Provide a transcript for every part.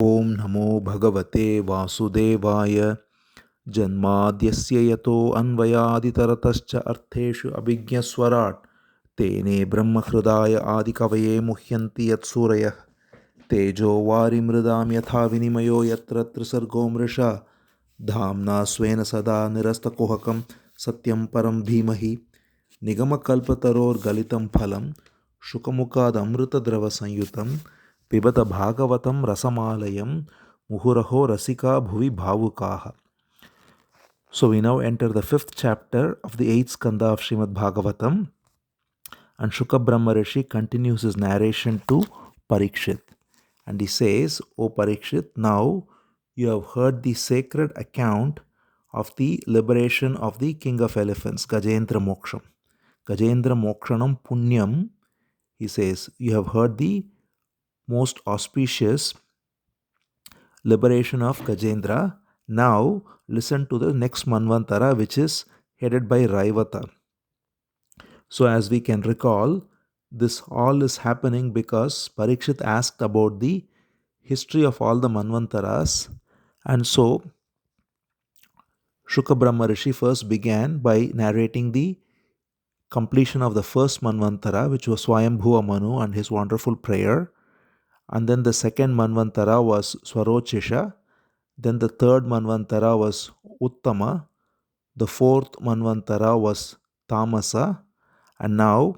Om Namo Bhagavate Vasudevaya Janmadhyasya Yato Anvayaditaratascha Artheshu Abhigyaswarat Tene Brahma Hridaya Adikavaye Muhyanti Yatsurayah Tejo Varimridam Yatha Vinimayo Yatra Trisargo Mrisha Dhamna Svena Sada Nirastakohakam Satyam Param Dhimahi Nigamakalpataror Galitam Phalam Shukamukad Amrita Drava Sanyutam Pibata Bhagavatam Rasamalayam Muhuraho Rasika Bhuvi Bhavukaha. So we now enter the fifth chapter of the eighth Skandha of Srimad Bhagavatam, and Shuka Brahmarshi continues his narration to Parikshit. And he says, O Parikshit, now you have heard the sacred account of the liberation of the king of elephants, Gajendra Moksham. Gajendra Mokshanam Punyam, he says, you have heard the most auspicious liberation of Gajendra. Now listen to the next Manvantara, which is headed by Ravita. So as we can recall, this all is happening because Parikshit asked about the history of all the Manvantaras, and so Shuka Brahmarshi first began by narrating the completion of the first Manvantara, which was Swayambhuva Manu and his wonderful prayer. And then the second Manvantara was Swarochisha. Then the third Manvantara was Uttama. The fourth Manvantara was Tamasa. And now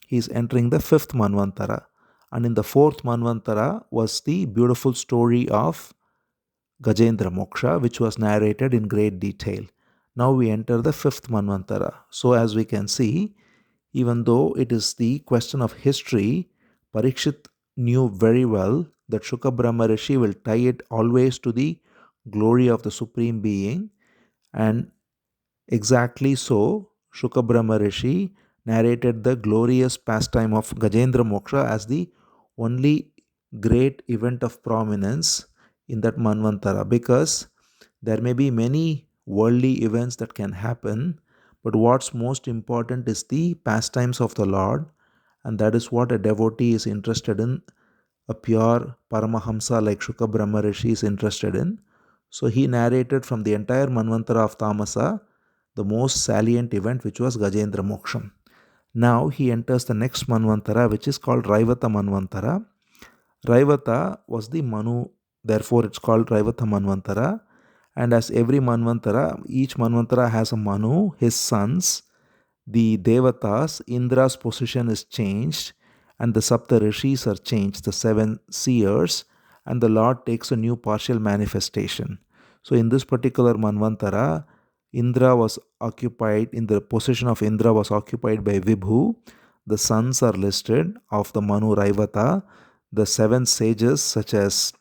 he is entering the fifth Manvantara. And in the fourth Manvantara was the beautiful story of Gajendra Moksha, which was narrated in great detail. Now we enter the fifth Manvantara. So as we can see, even though it is the question of history, Parikshit knew very well that Shuka Brahmarshi will tie it always to the glory of the Supreme Being, and exactly so Shuka Brahmarshi narrated the glorious pastime of Gajendra Moksha as the only great event of prominence in that Manvantara, because there may be many worldly events that can happen, but what's most important is the pastimes of the Lord, and that is what a devotee is interested in. A pure Paramahamsa like Shuka Brahmarshi is interested in. So he narrated from the entire Manvantara of Tamasa the most salient event, which was Gajendra Moksham. Now he enters the next Manvantara, which is called Ravita Manvantara. Ravita was the Manu, therefore it's called Ravita Manvantara. And as every Manvantara, each Manvantara has a Manu, his sons, the Devatas, Indra's position is changed, and the Sapta Rishis are changed, the seven seers, and the Lord takes a new partial manifestation. So in this particular Manvantara, Indra was occupied, in the position of Indra was occupied by Vibhu. The sons are listed of the Manu Raivata. The seven sages such as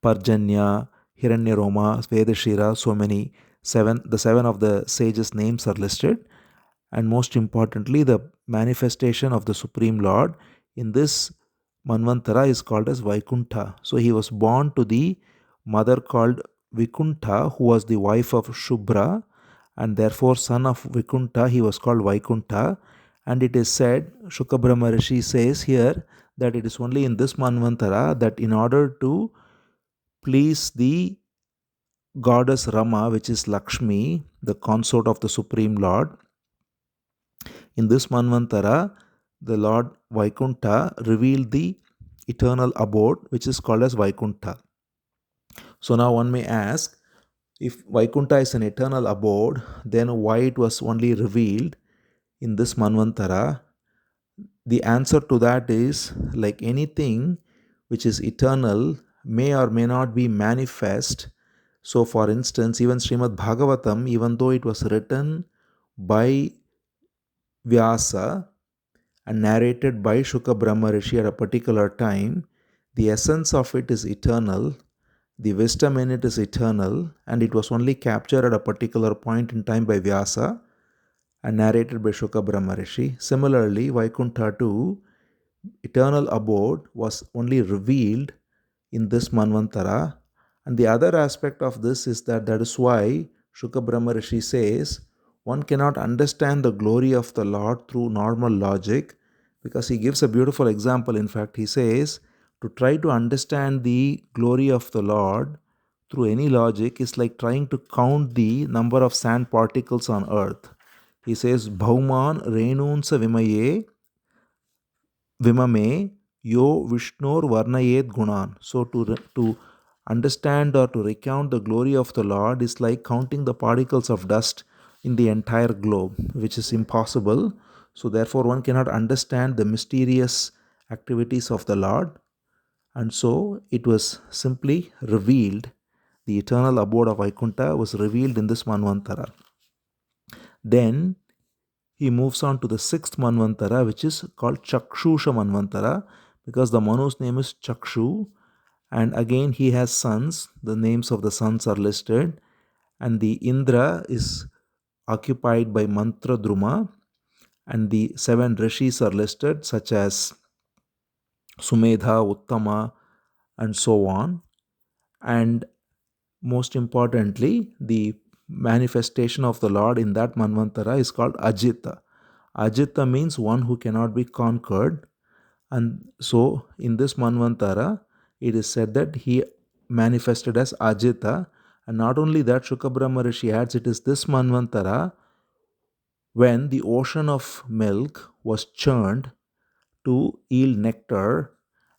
Parjanya, Hiranyaroma, Vedashira, so many, the seven of the sages' names are listed. And most importantly, the manifestation of the Supreme Lord in this Manvantara is called as Vaikuntha. So he was born to the mother called Vaikuntha, who was the wife of Shubra, and therefore son of Vaikuntha, he was called Vaikuntha. And it is said, Shuka Brahmarshi says here, that it is only in this Manvantara that in order to please the goddess Rama, which is Lakshmi, the consort of the Supreme Lord, in this Manvantara, the Lord Vaikuntha revealed the eternal abode, which is called as Vaikuntha. So now one may ask, if Vaikuntha is an eternal abode, then why it was only revealed in this Manvantara? The answer to that is, like anything which is eternal may or may not be manifest. So for instance, even Srimad Bhagavatam, even though it was written by Vyasa and narrated by Shuka Brahmarshi at a particular time, the essence of it is eternal, the wisdom in it is eternal, and it was only captured at a particular point in time by Vyasa and narrated by Shuka Brahmarshi. Similarly, Vaikuntha too, eternal abode, was only revealed in this Manvantara. And the other aspect of this is that is why Shuka Brahmarshi says one cannot understand the glory of the Lord through normal logic, because he gives a beautiful example. In fact, he says, To try to understand the glory of the Lord through any logic is like trying to count the number of sand particles on earth. He says, Bhauman Renunsa Vimaye Vimame Yo Vishnur Varnayet Gunan. So to understand or to recount the glory of the Lord is like counting the particles of dust in the entire globe, which is impossible. So therefore one cannot understand the mysterious activities of the Lord. And so it was simply revealed. The eternal abode of Vaikuntha was revealed in this Manvantara. Then he moves on to the sixth Manvantara, which is called Chakshusha Manvantara, because the Manu's name is Chakshu, and again he has sons. The names of the sons are listed, and the Indra is occupied by Mantra Druma, and the seven rishis are listed, such as Sumedha, Uttama, and so on. And most importantly, the manifestation of the Lord in that Manvantara is called Ajita. Ajita means one who cannot be conquered. And so in this Manvantara, it is said that he manifested as Ajita. And not only that, Shuka Brahmarshi adds, it is this Manvantara when the ocean of milk was churned to yield nectar,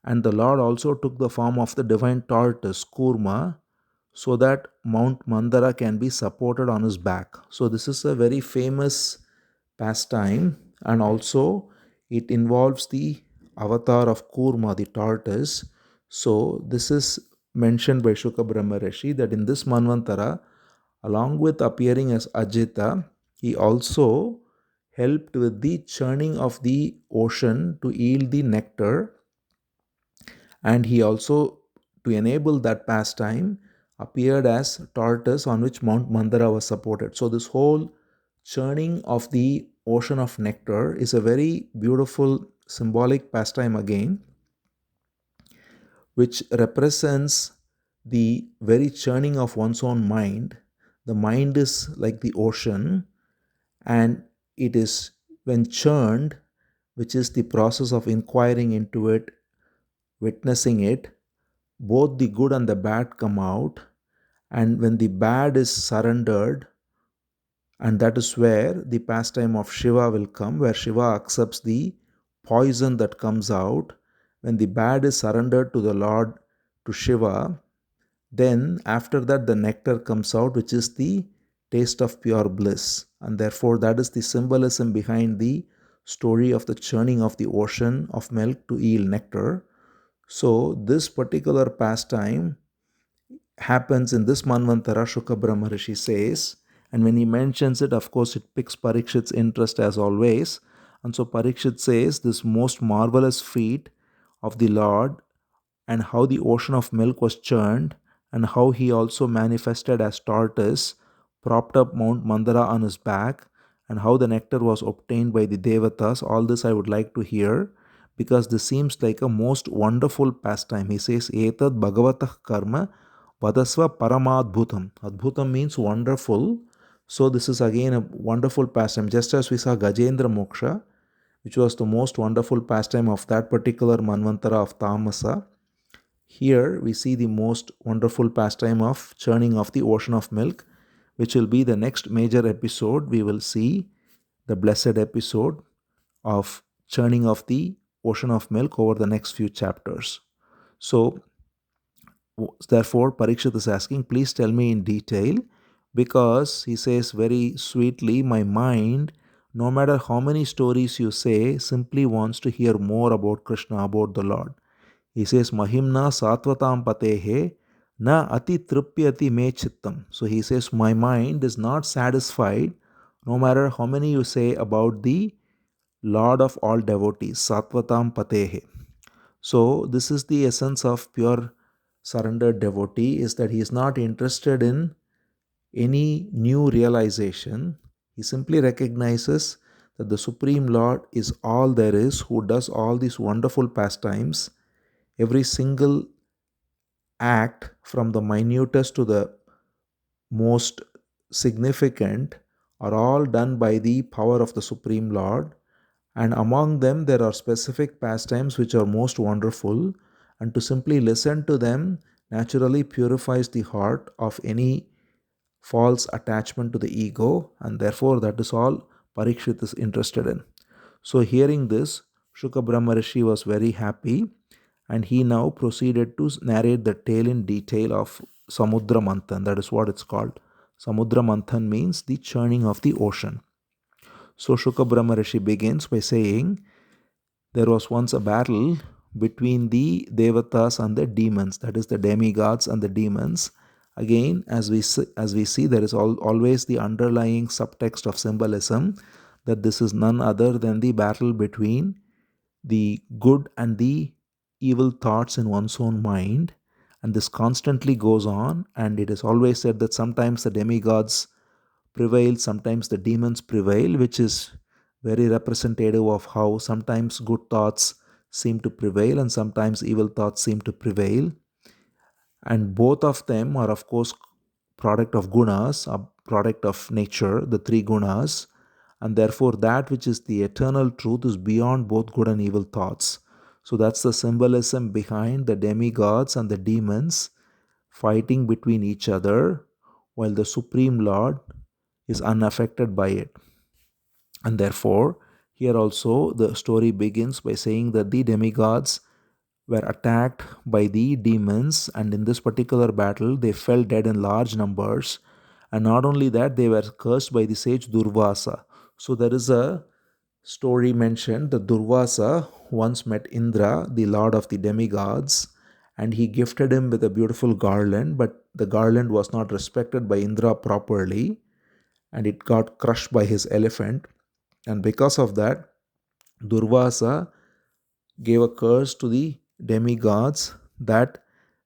and the Lord also took the form of the divine tortoise, Kurma, so that Mount Mandara can be supported on his back. So this is a very famous pastime, and also it involves the avatar of Kurma, the tortoise. So this is mentioned by Shuka Brahmarshi that in this Manvantara, along with appearing as Ajita, he also helped with the churning of the ocean to yield the nectar, and he also, to enable that pastime, appeared as tortoise on which Mount Mandara was supported. So this whole churning of the ocean of nectar is a very beautiful symbolic pastime again, which represents the very churning of one's own mind. The mind is like the ocean, and it is when churned, which is the process of inquiring into it, witnessing it, both the good and the bad come out. And when the bad is surrendered, and that is where the pastime of Shiva will come, where Shiva accepts the poison that comes out. When the bad is surrendered to the Lord, to Shiva, then after that the nectar comes out, which is the taste of pure bliss. And therefore that is the symbolism behind the story of the churning of the ocean of milk to yield nectar. So this particular pastime happens in this Manvantara, Shuka Brahmarshi says. And when he mentions it, of course, it picks Parikshit's interest as always. And so Parikshit says this most marvelous feat of the Lord, and how the ocean of milk was churned, and how he also manifested as tortoise, propped up Mount Mandara on his back, and how the nectar was obtained by the Devatas. All this I would like to hear, because this seems like a most wonderful pastime. He says, Etad Bhagavata Karma Vadasva Paramadbhutam. Adbhutam means wonderful. So this is again a wonderful pastime. Just as we saw Gajendra Moksha, which was the most wonderful pastime of that particular Manvantara of Tamasa, here we see the most wonderful pastime of churning of the ocean of milk, which will be the next major episode. We will see the blessed episode of churning of the ocean of milk over the next few chapters. So therefore, Parikshit is asking, please tell me in detail, because he says very sweetly, my mind, no matter how many stories you say, simply wants to hear more about Krishna, about the Lord. He says, Mahimna Satvatam Patehe Na Ati Tripyati Me Chittam. So he says, my mind is not satisfied no matter how many you say about the Lord of all devotees, Satvatam Patehe. So this is the essence of pure surrendered devotee, is that he is not interested in any new realization. He simply recognizes that the Supreme Lord is all there is, who does all these wonderful pastimes. Every single act, from the minutest to the most significant, are all done by the power of the Supreme Lord. And among them, there are specific pastimes which are most wonderful. and to simply listen to them naturally purifies the heart of any false attachment to the ego, and therefore that is all Parikshit is interested in. So, hearing this, Shuka Brahmarshi was very happy, and he now proceeded to narrate the tale in detail of Samudra Manthan. That is what it's called. Samudra Manthan means the churning of the ocean. So, Shuka Brahmarshi begins by saying, there was once a battle between the Devatas and the demons, that is, the demigods and the demons. Again, as we see, there is always the underlying subtext of symbolism that this is none other than the battle between the good and the evil thoughts in one's own mind. And this constantly goes on, and it is always said that sometimes the demigods prevail, sometimes the demons prevail, which is very representative of how sometimes good thoughts seem to prevail and sometimes evil thoughts seem to prevail. And both of them are, of course, product of gunas, a product of nature, the three gunas, and therefore that which is the eternal truth is beyond both good and evil thoughts. So that's the symbolism behind the demigods and the demons fighting between each other, while the Supreme Lord is unaffected by it. And therefore, here also the story begins by saying that the demigods were attacked by the demons, and in this particular battle, they fell dead in large numbers. And not only that, they were cursed by the sage Durvasa. So, there is a story mentioned that Durvasa once met Indra, the lord of the demigods, and he gifted him with a beautiful garland, but the garland was not respected by Indra properly, and it got crushed by his elephant. And because of that, Durvasa gave a curse to the demigods that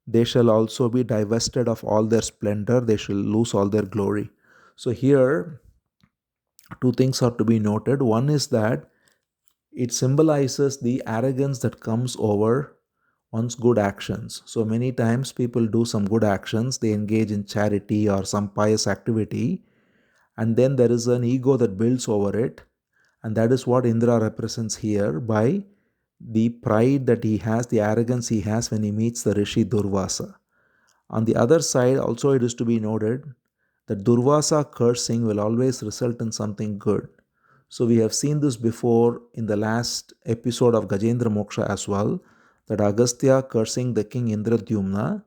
they shall also be divested of all their splendor, they shall lose all their glory. So, here, two things are to be noted. One is that it symbolizes the arrogance that comes over one's good actions. So, many times people do some good actions, they engage in charity or some pious activity, and then there is an ego that builds over it, and that is what Indra represents here by the pride that he has, the arrogance he has when he meets the Rishi Durvasa. On the other side, also it is to be noted that Durvasa cursing will always result in something good. So we have seen this before in the last episode of Gajendra Moksha as well, that Agastya cursing the king Indradyumna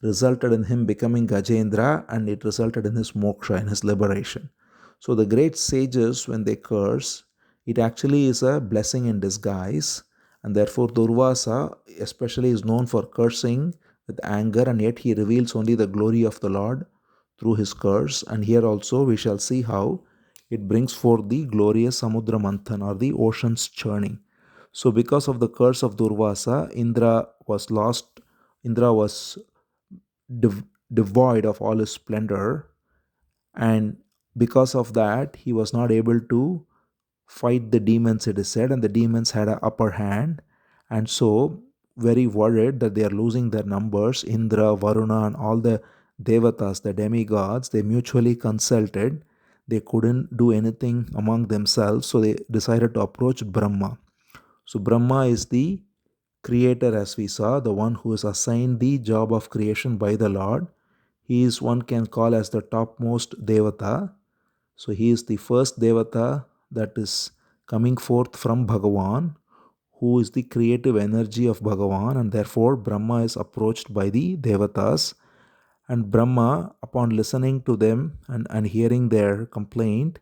resulted in him becoming Gajendra, and it resulted in his moksha, in his liberation. So the great sages, when they curse, it actually is a blessing in disguise, and therefore Durvasa especially is known for cursing with anger, and yet he reveals only the glory of the Lord through his curse. And here also we shall see how it brings forth the glorious Samudra Manthan, or the ocean's churning. So because of the curse of Durvasa, Indra was lost. Indra was devoid of all his splendor, and because of that he was not able to fight the demons, it is said, and the demons had an upper hand. And so, very worried that they are losing their numbers, Indra, Varuna, and all the devatas, the demigods, they mutually consulted. They couldn't do anything among themselves, so they decided to approach Brahma. So Brahma is the creator, as we saw, the one who is assigned the job of creation by the Lord. He is, one can call, as the topmost devata. So he is the first devata that is coming forth from Bhagavan, who is the creative energy of Bhagavan, and therefore Brahma is approached by the devatas. And Brahma, upon listening to them and hearing their complaint,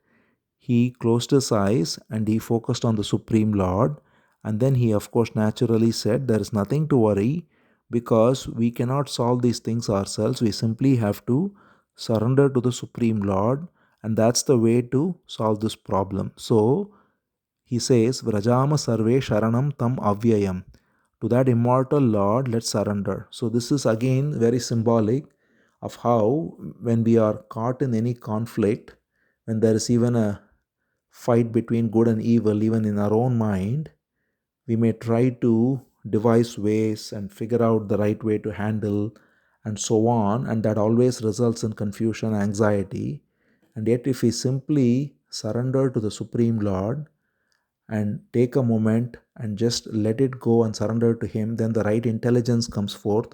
he closed his eyes and he focused on the Supreme Lord. And then he, of course, naturally said, there is nothing to worry, because we cannot solve these things ourselves. We simply have to surrender to the Supreme Lord, and that's the way to solve this problem. So he says, Vrajama Sarve Sharanam Tam Avyayam. To that immortal Lord, let's surrender. So this is again very symbolic of how, when we are caught in any conflict, when there is even a fight between good and evil, even in our own mind, we may try to devise ways and figure out the right way to handle and so on, and that always results in confusion, anxiety. And yet, if we simply surrender to the Supreme Lord and take a moment and just let it go and surrender to Him, then the right intelligence comes forth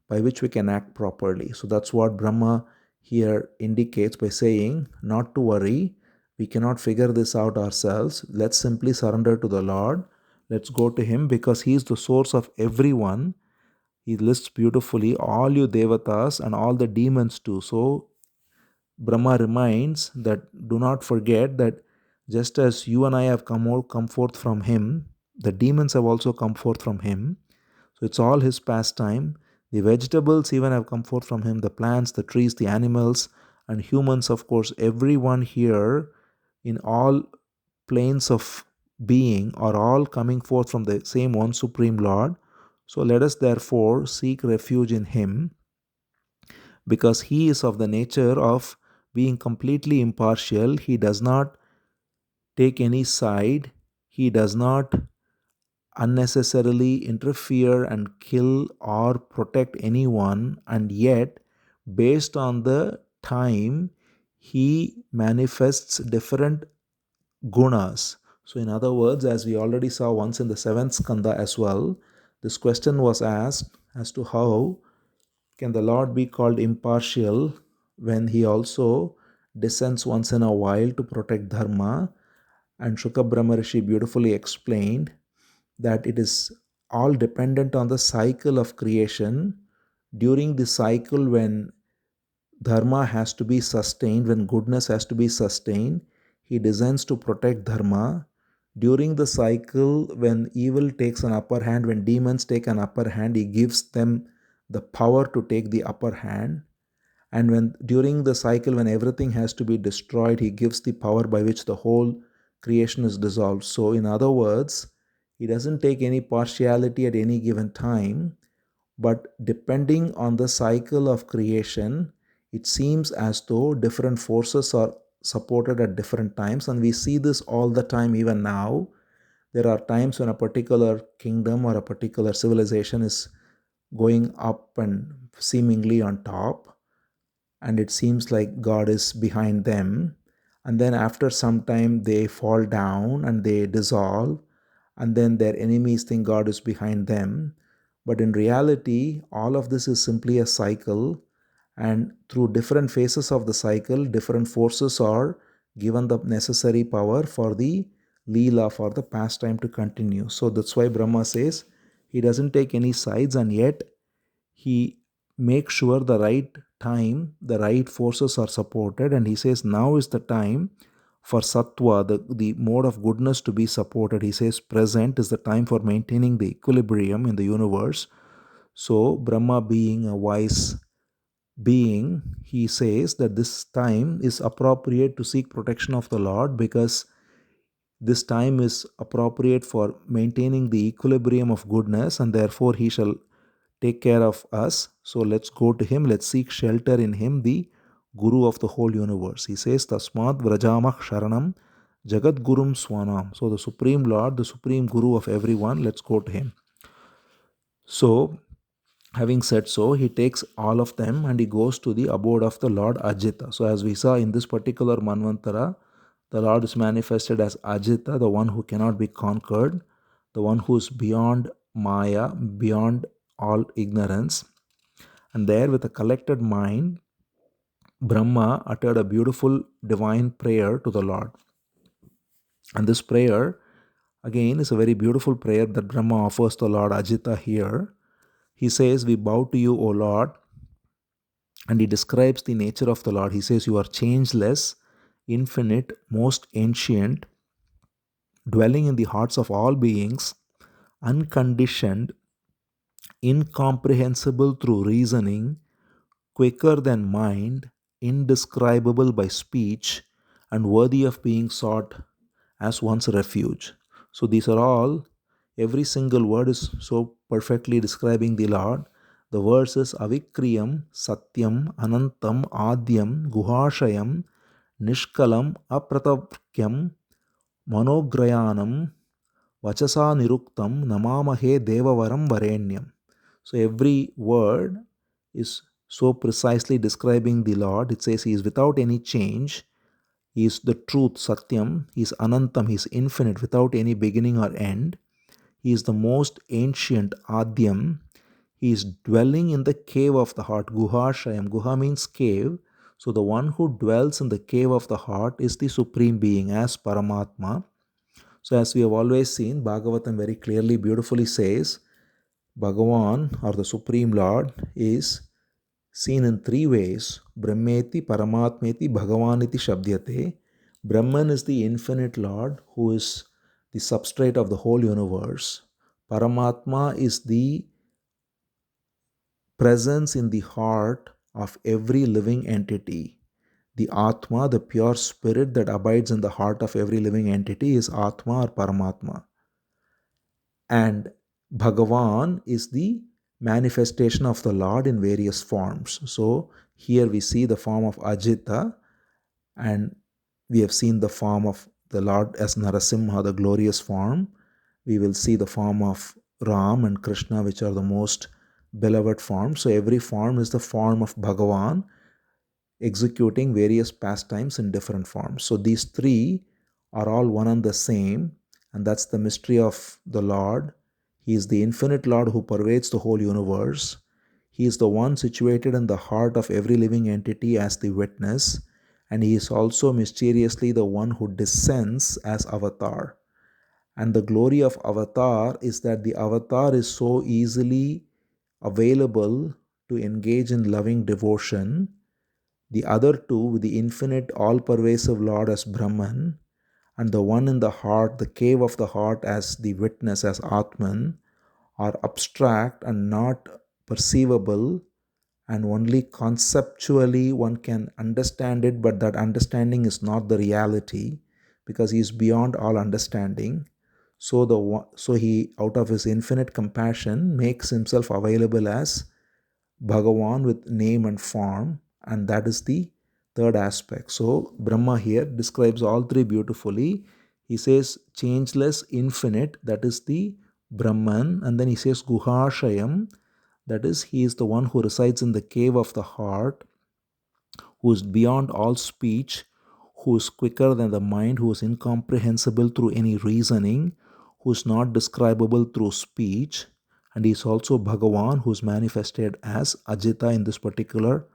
by which we can act properly. So that's what Brahma here indicates by saying, not to worry, we cannot figure this out ourselves. Let's simply surrender to the Lord. Let's go to Him because He is the source of everyone. He lists beautifully all you devatas and all the demons too. So Brahma reminds that do not forget that just as you and I have come forth from Him, the demons have also come forth from Him. So it's all His pastime. The vegetables even have come forth from Him, the plants, the trees, the animals, and humans, of course, everyone here in all planes of being are all coming forth from the same one Supreme Lord. So let us therefore seek refuge in Him because He is of the nature of being completely impartial. He does not take any side. He does not unnecessarily interfere and kill or protect anyone, and yet, based on the time, He manifests different gunas. So, in other words, as we already saw once in the seventh skandha as well, this question was asked as to how can the Lord be called impartial when He also descends once in a while to protect Dharma? And Shuka Brahmarshi beautifully explained that it is all dependent on the cycle of creation. During the cycle, when Dharma has to be sustained, when goodness has to be sustained, He descends to protect Dharma. During the cycle, when evil takes an upper hand, when demons take an upper hand, He gives them the power to take the upper hand. And when during the cycle, when everything has to be destroyed, He gives the power by which the whole creation is dissolved. So, in other words, He doesn't take any partiality at any given time, but depending on the cycle of creation, it seems as though different forces are supported at different times. And we see this all the time, even now. There are times when a particular kingdom or a particular civilization is going up and seemingly on top, and it seems like God is behind them. And then after some time, they fall down and they dissolve, and then their enemies think God is behind them. But in reality, all of this is simply a cycle, and through different phases of the cycle, different forces are given the necessary power for the Leela, for the pastime to continue. So that's why Brahma says He doesn't take any sides, and yet He makes sure the right time, the right forces are supported, and He says now is the time for sattva, the mode of goodness, to be supported. He says present is the time for maintaining the equilibrium in the universe. So Brahma, being a wise being, he says that this time is appropriate to seek protection of the Lord, because this time is appropriate for maintaining the equilibrium of goodness, and therefore He shall take care of us. So let's go to Him, let's seek shelter in Him, the Guru of the whole universe. He says, Tasmat Vrajamah Sharanam Jagat Gurum Swanam. So the Supreme Lord, the Supreme Guru of everyone, let's go to Him. So, having said so, he takes all of them and he goes to the abode of the Lord Ajita. So, as we saw in this particular Manvantara, the Lord is manifested as Ajita, the one who cannot be conquered, the one who is beyond Maya, beyond all ignorance. And there, with a collected mind, Brahma uttered a beautiful divine prayer to the Lord. And this prayer, again, is a very beautiful prayer that Brahma offers to Lord Ajita here. He says, we bow to you, O Lord. And he describes the nature of the Lord. He says, you are changeless, infinite, most ancient, dwelling in the hearts of all beings, unconditioned, incomprehensible through reasoning, quicker than mind, indescribable by speech, and worthy of being sought as one's refuge. So these are all, every single word is so perfectly describing the Lord. The verse is Avikriyam, Satyam, Anantam, Adyam, Guhashayam, Nishkalam, Apratavyam, Manograyanam, Vachasa Niruktam, Namamahe Devavaram Varenyam. So every word is so precisely describing the Lord. It says He is without any change. He is the truth, Satyam. He is Anantam. He is infinite, without any beginning or end. He is the most ancient Adyam. He is dwelling in the cave of the heart. Guhashayam. Guha means cave. So the one who dwells in the cave of the heart is the Supreme Being as Paramatma. So as we have always seen, Bhagavatam very clearly, beautifully says, Bhagavan or the Supreme Lord is seen in three ways. Brahmeti, Paramatmeti, Bhagavaniti Shabdyate. Brahman is the infinite Lord who is the substrate of the whole universe. Paramatma is the presence in the heart of every living entity. The Atma, the pure spirit that abides in the heart of every living entity, is Atma or Paramatma. And Bhagavan is the manifestation of the Lord in various forms. So here we see the form of Ajita, and we have seen the form of the Lord as Narasimha, the glorious form. We will see the form of Ram and Krishna, which are the most beloved forms. So every form is the form of Bhagavan, executing various pastimes in different forms. So these three are all one and the same, and that's the mystery of the Lord. He is the infinite Lord who pervades the whole universe. He is the one situated in the heart of every living entity as the witness, and he is also mysteriously the one who descends as avatar. And the glory of avatar is that the avatar is so easily available to engage in loving devotion. The other two, the infinite, all pervasive Lord as Brahman, and the one in the heart, the cave of the heart as the witness, as Atman, are abstract and not perceivable, and only conceptually one can understand it, but that understanding is not the reality because he is beyond all understanding. So he, out of his infinite compassion, makes himself available as Bhagavan with name and form, and that is the third aspect. So Brahma here describes all three beautifully. He says changeless, infinite, that is the Brahman, and then he says Guhashayam, that is, he is the one who resides in the cave of the heart, who is beyond all speech, who is quicker than the mind, who is incomprehensible through any reasoning, who is not describable through speech, and he is also Bhagavan, who is manifested as Ajita in this particular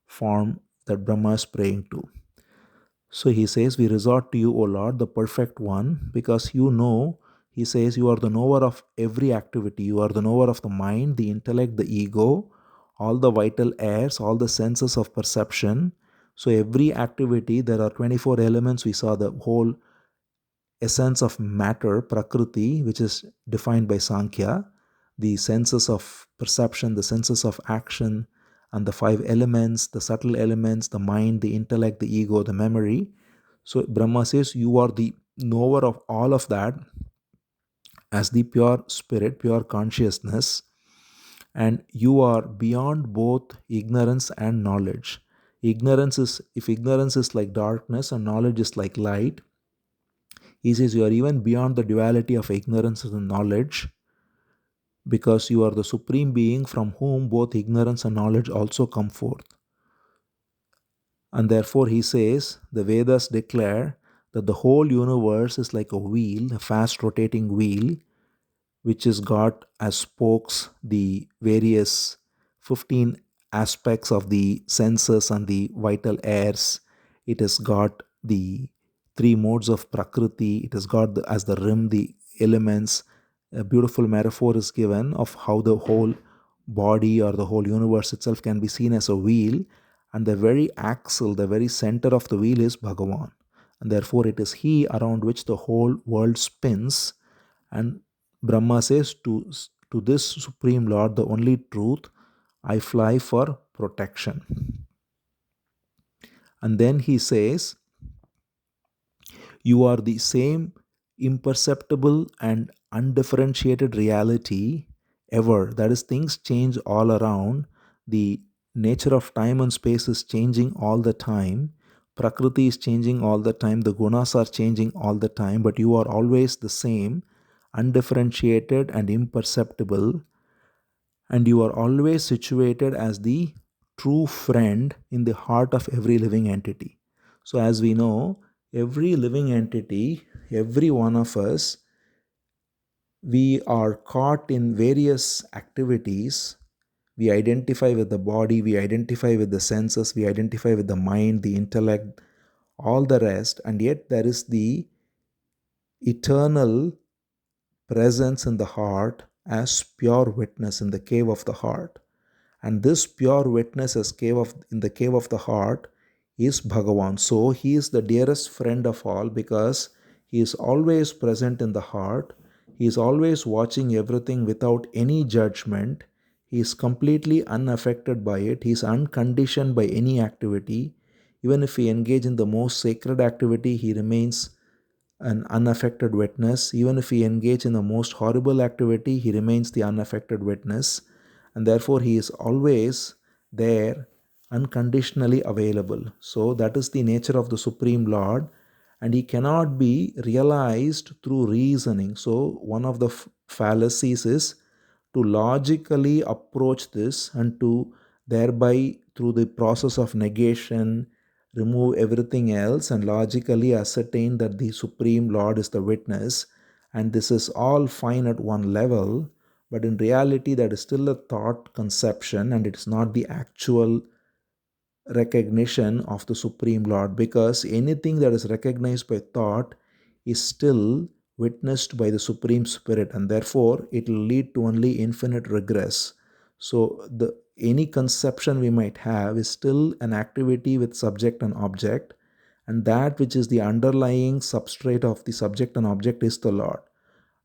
form that Brahma is praying to. So he says, we resort to you, O Lord, the perfect one, because you know, he says, you are the knower of every activity. You are the knower of the mind, the intellect, the ego, all the vital airs, all the senses of perception. So every activity, there are 24 elements. We saw the whole essence of matter, Prakriti, which is defined by Sankhya, the senses of perception, the senses of action, and the five elements, the subtle elements, the mind, the intellect, the ego, the memory. So Brahma says, you are the knower of all of that as the pure spirit, pure consciousness, and you are beyond both ignorance and knowledge. If ignorance is like darkness and knowledge is like light, he says you are even beyond the duality of ignorance and knowledge, because you are the supreme being from whom both ignorance and knowledge also come forth. And therefore he says, the Vedas declare that the whole universe is like a wheel, a fast rotating wheel, which has got as spokes the various 15 aspects of the senses and the vital airs. It has got the three modes of Prakriti. It has got as the rim the elements. A beautiful metaphor is given of how the whole body or the whole universe itself can be seen as a wheel, and the very axle, the very center of the wheel is Bhagavan. And therefore it is he around which the whole world spins. And Brahma says to this Supreme Lord, the only truth, I fly for protection. And then he says, you are the same imperceptible and undifferentiated reality ever. That is, things change all around. The nature of time and space is changing all the time. Prakriti is changing all the time. The gunas are changing all the time. But you are always the same, undifferentiated and imperceptible. And you are always situated as the true friend in the heart of every living entity. So, as we know, every living entity, every one of us, we are caught in various activities. We identify with the body, we identify with the senses, we identify with the mind, the intellect, all the rest, and yet there is the eternal presence in the heart as pure witness in the cave of the heart. And this pure witness as in the cave of the heart is Bhagavan. So he is the dearest friend of all because he is always present in the heart. He is always watching everything without any judgment. He is completely unaffected by it. He is unconditioned by any activity. Even if we engage in the most sacred activity, he remains an unaffected witness. Even if he engage in the most horrible activity, he remains the unaffected witness. And therefore, he is always there, unconditionally available. So, that is the nature of the Supreme Lord, and he cannot be realized through reasoning. So, one of the fallacies is to logically approach this and to thereby, through the process of negation, remove everything else and logically ascertain that the Supreme Lord is the witness. And this is all fine at one level, but in reality, that is still a thought conception and it's not the actual recognition of the Supreme Lord, because anything that is recognized by thought is still witnessed by the Supreme Spirit, and therefore it will lead to only infinite regress. So the any conception we might have is still an activity with subject and object, and that which is the underlying substrate of the subject and object is the Lord.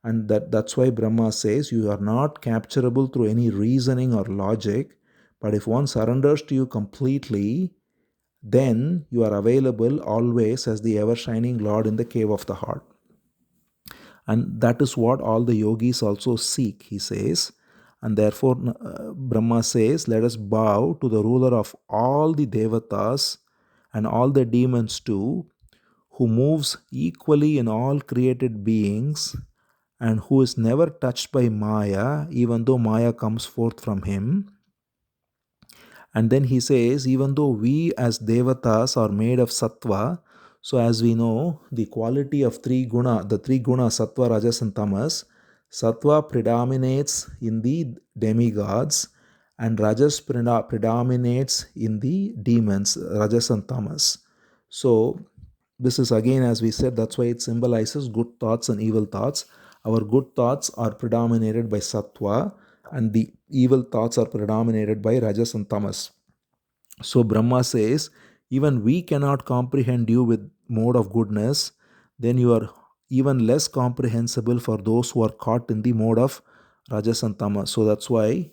And that's why Brahma says you are not capturable through any reasoning or logic, but if one surrenders to you completely, then you are available always as the ever shining Lord in the cave of the heart. And that is what all the yogis also seek, he says. And therefore, Brahma says, let us bow to the ruler of all the Devatas and all the demons too, who moves equally in all created beings and who is never touched by Maya, even though Maya comes forth from him. And then he says, even though we as devatas are made of sattva, so as we know, the quality of the three guna, sattva, rajas, and tamas, sattva predominates in the demigods, and rajas predominates in the demons, rajas and tamas. So, this is again, as we said, that's why it symbolizes good thoughts and evil thoughts. Our good thoughts are predominated by sattva, and the evil thoughts are predominated by rajas and tamas. So Brahma says, even we cannot comprehend you with mode of goodness, then you are even less comprehensible for those who are caught in the mode of rajas and tamas. So that's why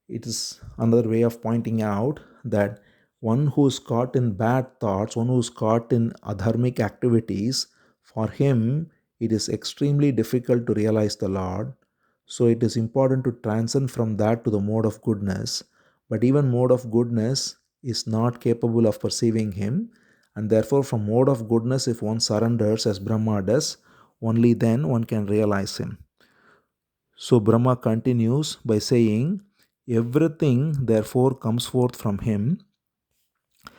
it is another way of pointing out that one who is caught in bad thoughts, one who is caught in adharmic activities, for him it is extremely difficult to realize the Lord. So it is important to transcend from that to the mode of goodness. But even mode of goodness is not capable of perceiving him, and therefore from mode of goodness, if one surrenders as Brahma does, only then one can realize him. So Brahma continues by saying, everything therefore comes forth from him.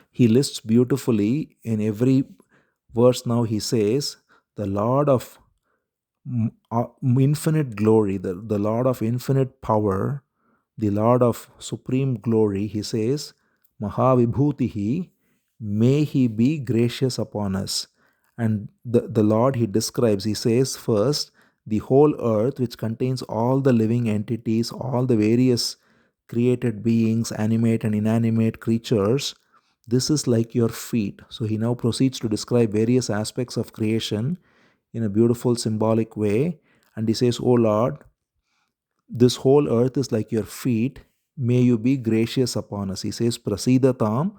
He lists beautifully in every verse. Now he says, the Lord of infinite glory, the Lord of infinite power, the Lord of supreme glory, he says, Mahavibhutihi, may he be gracious upon us. And the Lord he describes, he says first, the whole earth, which contains all the living entities, all the various created beings, animate and inanimate creatures, this is like your feet. So he now proceeds to describe various aspects of creation in a beautiful symbolic way. And he says, oh Lord, this whole earth is like your feet. May you be gracious upon us. He says, Prasidatam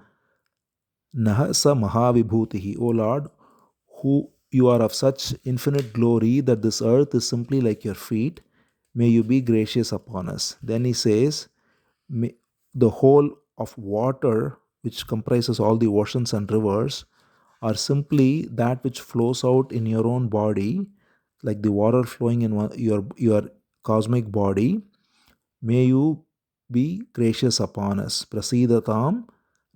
Nahasa Mahavibhutihi. O Lord, who you are of such infinite glory that this earth is simply like your feet. May you be gracious upon us. Then he says, the whole of water, which comprises all the oceans and rivers, are simply that which flows out in your own body, like the water flowing in your cosmic body. May you be gracious upon us. Prasidatam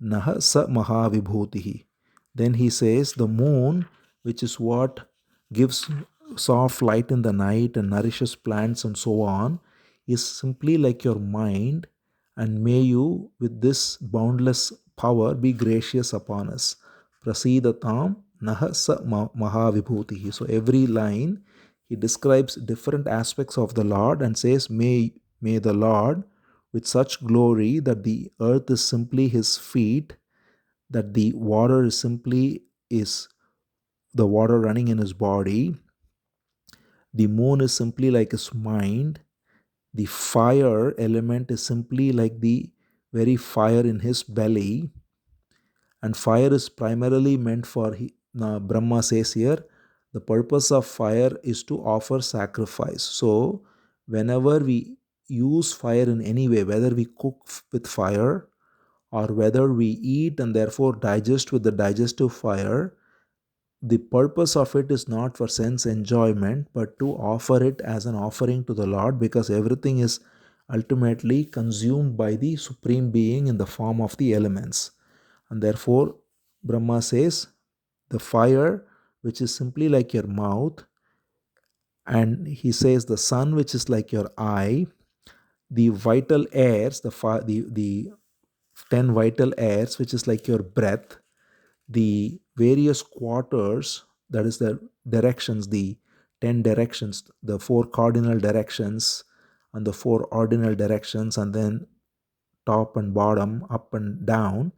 naha sa mahavibhutihi. Then he says, the moon, which is what gives soft light in the night and nourishes plants and so on, is simply like your mind, and may you with this boundless power be gracious upon us. Prasidatam naha sa mahavibhutihi. So every line he describes different aspects of the Lord and says, may the Lord with such glory that the earth is simply his feet, that the water is simply is the water running in his body, the moon is simply like his mind, the fire element is simply like the very fire in his belly, and fire is primarily meant for now Brahma says here, the purpose of fire is to offer sacrifice. So whenever we use fire in any way, whether we cook with fire or whether we eat and therefore digest with the digestive fire, the purpose of it is not for sense enjoyment but to offer it as an offering to the Lord, because everything is ultimately consumed by the Supreme Being in the form of the elements. And therefore, Brahma says, the fire, which is simply like your mouth, and he says, the sun, which is like your eye, the vital airs, the 10 vital airs, which is like your breath, the various quarters, that is the directions, the 10 directions, the 4 cardinal directions, and the 4 ordinal directions, and then top and bottom, up and down.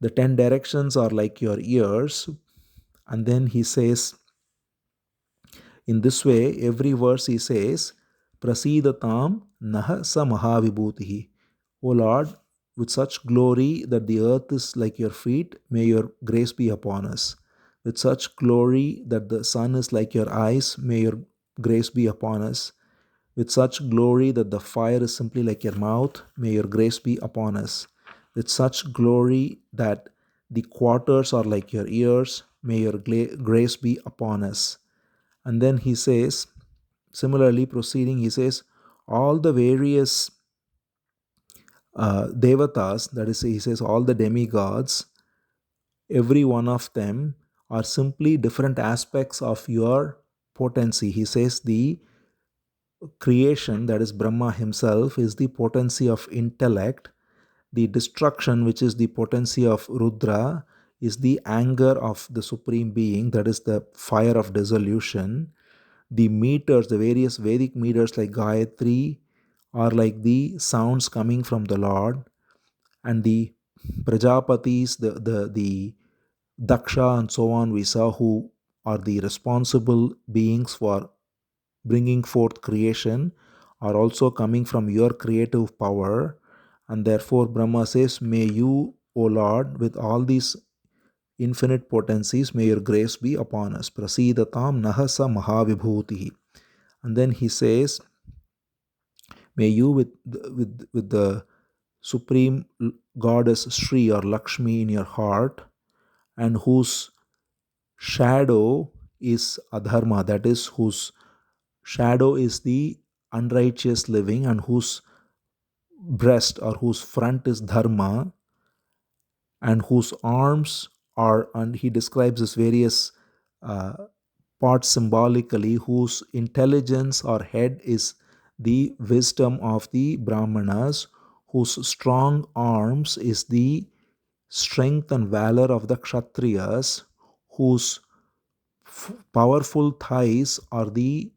The 10 directions are like your ears. And then he says, in this way, every verse he says, Prasidatam naha sa mahavibhutihi. O Lord, with such glory that the earth is like your feet, may your grace be upon us. With such glory that the sun is like your eyes, may your grace be upon us. With such glory that the fire is simply like your mouth, may your grace be upon us. With such glory that the quarters are like your ears, may your grace be upon us. And then he says, similarly proceeding, he says, all the various devatas, that is, he says, all the demigods, every one of them are simply different aspects of your potency. He says the creation, that is Brahma himself, is the potency of intellect. The destruction, which is the potency of Rudra, is the anger of the Supreme Being, that is the fire of dissolution. The meters, the various Vedic meters like Gayatri, are like the sounds coming from the Lord, and the Prajapatis, the Daksha, and so on, we saw, who are the responsible beings for bringing forth creation, are also coming from your creative power. And therefore, Brahma says, may you, O Lord, with all these infinite potencies, may your grace be upon us. Prasidatam nahasa mahavibhutihi. And then he says, may you with the supreme goddess Sri or Lakshmi in your heart, and whose shadow is adharma, that is, whose shadow is the unrighteous living, and whose breast or whose front is dharma, and whose arms are, and he describes his various uh, parts symbolically, whose intelligence or head is the wisdom of the Brahmanas, whose strong arms is the strength and valor of the Kshatriyas, whose powerful thighs are the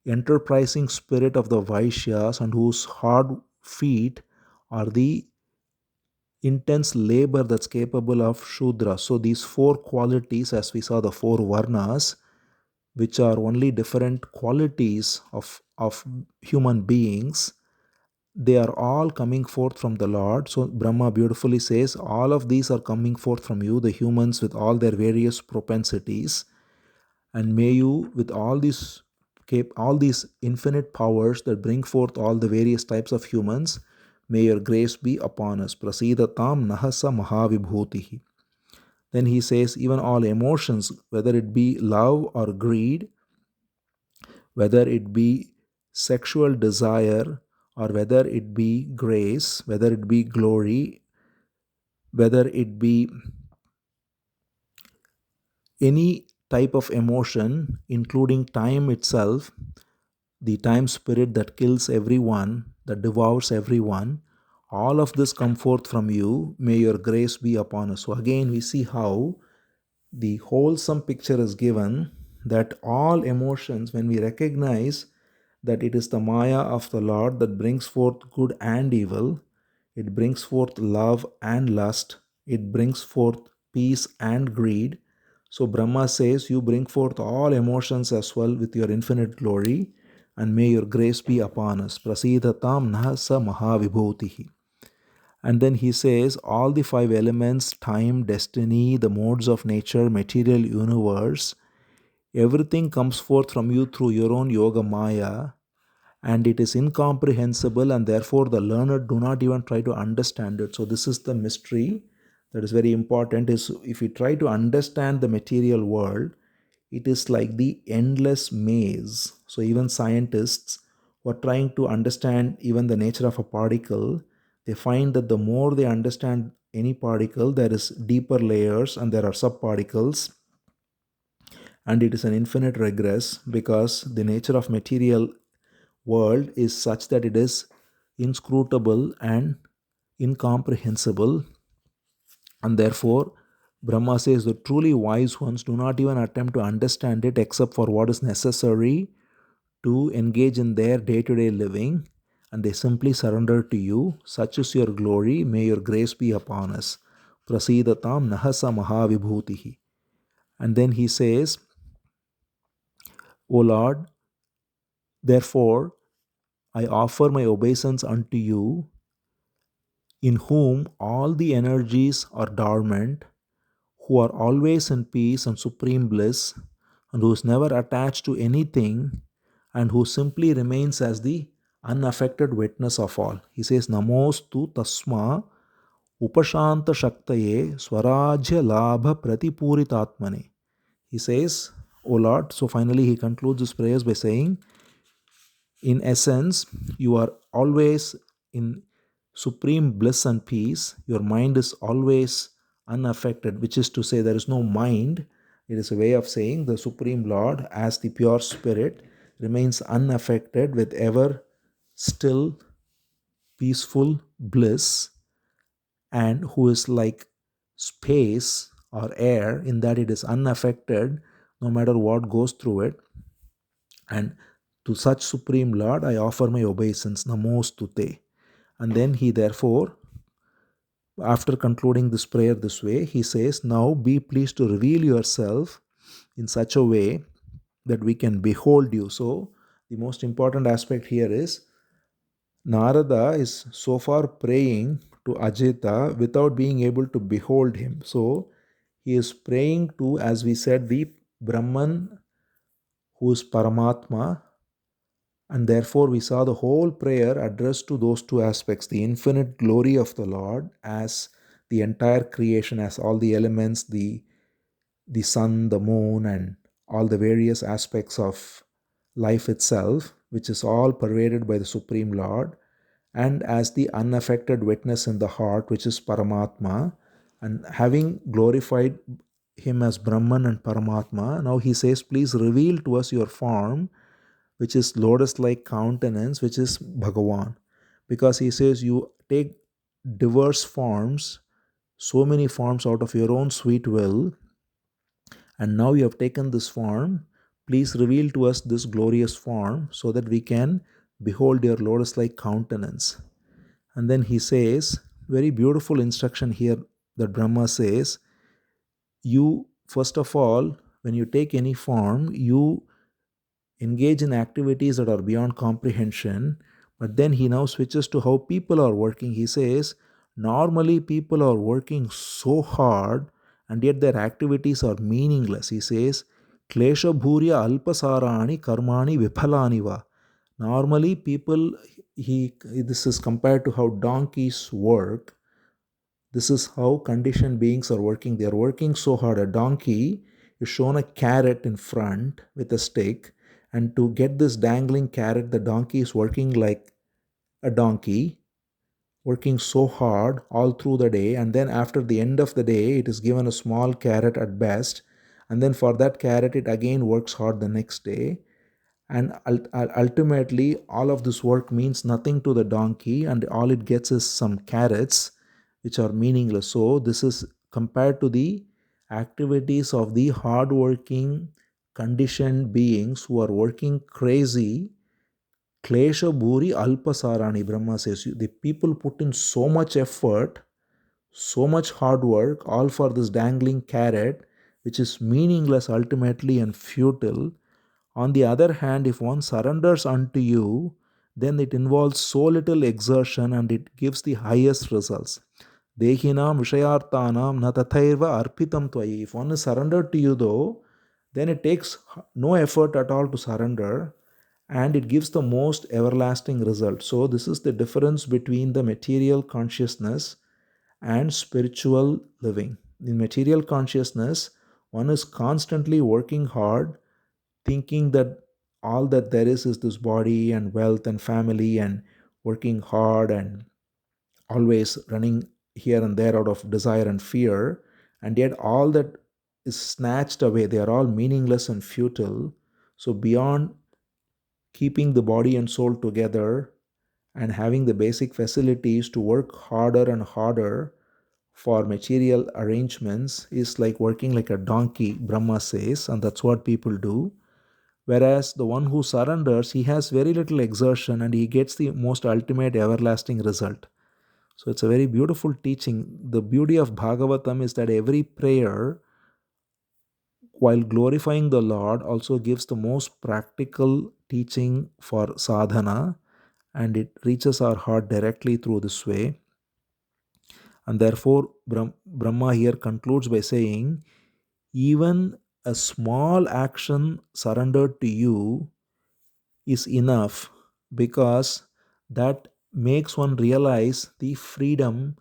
enterprising spirit of the Vaishyas, and whose hard feet are the intense labor that's capable of Shudra. So these 4 qualities, as we saw, the 4 Varnas, which are only different qualities of human beings, they are all coming forth from the Lord. So Brahma beautifully says, all of these are coming forth from you, the humans with all their various propensities. And may you, with all these infinite powers that bring forth all the various types of humans, may your grace be upon us. Prasidatam nahasa mahavibhutihi. Then he says, even all emotions, whether it be love or greed, whether it be sexual desire, or whether it be grace, whether it be glory, whether it be any type of emotion, including time itself, the time spirit that kills everyone, that devours everyone, all of this come forth from you. May your grace be upon us. So again, we see how the wholesome picture is given, that all emotions, when we recognize that it is the Maya of the Lord that brings forth good and evil, it brings forth love and lust, it brings forth peace and greed. So Brahma says, you bring forth all emotions as well with your infinite glory, and may your grace be upon us. Prasidatam nahasa mahavibhotihi. And then he says, all the five elements, time, destiny, the modes of nature, material universe, everything comes forth from you through your own yoga maya, and it is incomprehensible, and therefore the learned do not even try to understand it. So this is the mystery that is very important, is if we try to understand the material world, it is like the endless maze. So even scientists who are trying to understand even the nature of a particle, they find that the more they understand any particle, there is deeper layers and there are subparticles, and it is an infinite regress, because the nature of material world is such that it is inscrutable and incomprehensible. And therefore Brahma says the truly wise ones do not even attempt to understand it except for what is necessary to engage in their day-to-day living, and they simply surrender to you. Such is your glory, may your grace be upon us. Prasidatam nahasa mahavibhutihi. And then he says, O Lord, therefore I offer my obeisance unto you, in whom all the energies are dormant, who are always in peace and supreme bliss, and who is never attached to anything, and who simply remains as the unaffected witness of all. He says, Namostu tasma upashanta shaktaye swarajya labha pratipuritatmane. He says, O Lord, so finally he concludes his prayers by saying, in essence, you are always in supreme bliss and peace. Your mind is always unaffected, which is to say, there is no mind. It is a way of saying the Supreme Lord, as the pure spirit, remains unaffected with ever still, peaceful bliss, and who is like space or air, in that it is unaffected no matter what goes through it. And to such Supreme Lord I offer my obeisance, Namostute. And then he therefore, after concluding this prayer this way, he says, now be pleased to reveal yourself in such a way that we can behold you. So the most important aspect here is Narada is so far praying to Ajita without being able to behold him. So he is praying to, as we said, the Brahman who is Paramatma, and therefore we saw the whole prayer addressed to those two aspects, the infinite glory of the Lord as the entire creation, as all the elements, the sun, the moon, and all the various aspects of life itself, which is all pervaded by the Supreme Lord, and as the unaffected witness in the heart, which is Paramatma. And having glorified him as Brahman and Paramatma, now he says, please reveal to us your form, which is lotus-like countenance, which is Bhagavan. Because he says, you take diverse forms, so many forms out of your own sweet will, and now you have taken this form. Please reveal to us this glorious form so that we can behold your lotus-like countenance. And then he says, very beautiful instruction here that Brahma says, you, first of all, when you take any form, you engage in activities that are beyond comprehension. But then he now switches to how people are working. He says, normally people are working so hard and yet their activities are meaningless. He says, Klesha bhurya alpasarani karmani viphalani va. Normally people, this is compared to how donkeys work. This is how conditioned beings are working. They are working so hard. A donkey is shown a carrot in front with a stick, and to get this dangling carrot, the donkey is working like a donkey, working so hard all through the day. And then after the end of the day, it is given a small carrot at best, And then for that carrot, it again works hard the next day. And ultimately, all of this work means nothing to the donkey, and all it gets is some carrots, which are meaningless. So, this is compared to the activities of the hardworking, conditioned beings who are working crazy. Klesha Bhuri Alpasarani, Brahma says, the people put in so much effort, so much hard work, all for this dangling carrot, which is meaningless ultimately and futile. On the other hand, if one surrenders unto you, then it involves so little exertion and it gives the highest results. Dehinam Vishayarthanam na tathaiva arpitam tvayi. If one is surrendered to you, though, then it takes no effort at all to surrender and it gives the most everlasting result. So, this is the difference between the material consciousness and spiritual living. In material consciousness, one is constantly working hard, thinking that all that there is this body and wealth and family, and working hard and always running here and there out of desire and fear, and yet all that is snatched away. They are all meaningless and futile. So, beyond keeping the body and soul together and having the basic facilities to work harder and harder for material arrangements is like working like a donkey, Brahma says, and that's what people do. Whereas the one who surrenders, he has very little exertion and he gets the most ultimate everlasting result. So it's a very beautiful teaching. The beauty of Bhagavatam is that every prayer, while glorifying the Lord, also gives the most practical teaching for sadhana, and it reaches our heart directly through this way. And therefore, Brahma here concludes by saying, even a small action surrendered to you is enough, because that makes one realize the freedom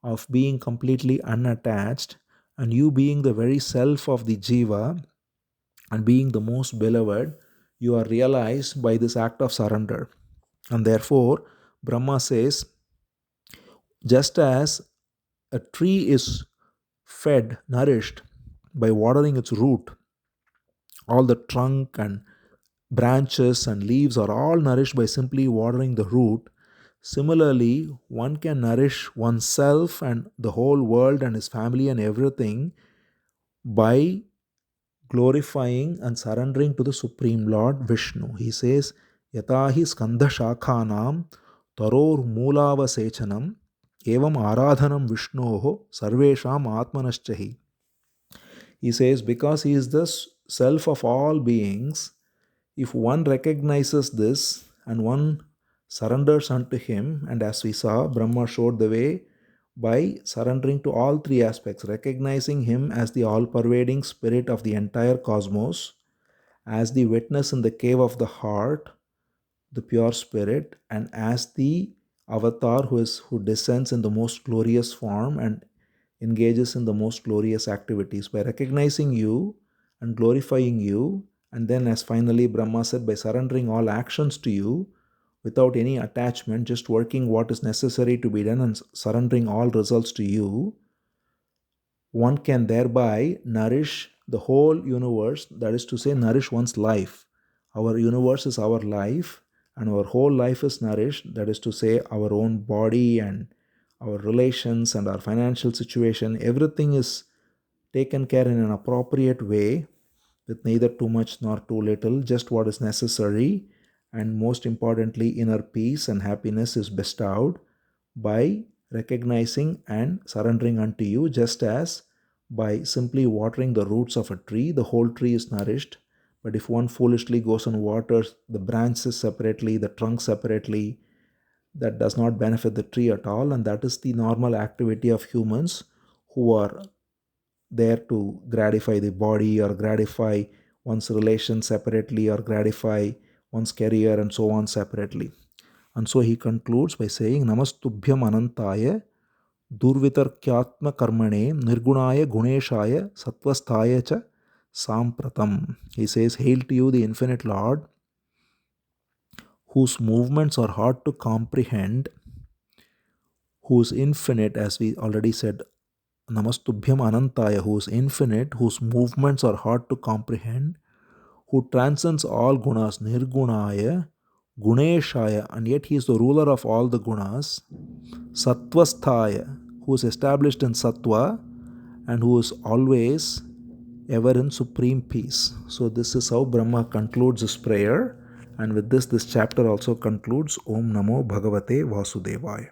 of being completely unattached, and you being the very self of the jiva and being the most beloved, you are realized by this act of surrender. And therefore, Brahma says, just as a tree is fed, nourished by watering its root, all the trunk and branches and leaves are all nourished by simply watering the root. Similarly, one can nourish oneself and the whole world and his family and everything by glorifying and surrendering to the Supreme Lord Vishnu. He says, Yatahi Skandha Shakhanam Taror Moolavasechanam Evam Aradhanam Vishnoho Sarvesham Atmanaschahi. He says, because he is the self of all beings, if one recognizes this and one surrenders unto him, and as we saw, Brahma showed the way by surrendering to all three aspects, recognizing him as the all pervading spirit of the entire cosmos, as the witness in the cave of the heart, the pure spirit, and as the avatar who descends in the most glorious form and engages in the most glorious activities. By recognizing you and glorifying you, and then as finally Brahma said, by surrendering all actions to you without any attachment, just working what is necessary to be done and surrendering all results to you, one can thereby nourish the whole universe, that is to say, nourish one's life. Our universe is our life, and our whole life is nourished, that is to say, our own body and our relations and our financial situation. Everything is taken care in an appropriate way, with neither too much nor too little, just what is necessary. And most importantly, inner peace and happiness is bestowed by recognizing and surrendering unto you, just as by simply watering the roots of a tree, the whole tree is nourished. But if one foolishly goes and waters the branches separately, the trunk separately, that does not benefit the tree at all. And that is the normal activity of humans who are there to gratify the body or gratify one's relation separately or gratify one's career and so on separately. And so he concludes by saying, Namastubhyam Anantaya Durvitarkyatma Karmane Nirgunaya Guneshaya Sattvasthaya Cha Sampratam. He says, Hail to you, the infinite Lord, whose movements are hard to comprehend, who is infinite, as we already said Namastubhyam Anantaya, who is infinite, whose movements are hard to comprehend, who transcends all gunas, Nirgunaya, Guneshaya, and yet he is the ruler of all the gunas, Sattvasthaya, who is established in Sattva and who is always ever in supreme peace. So, this is how Brahma concludes his prayer, and with this chapter also concludes. Om Namo Bhagavate Vasudevaya.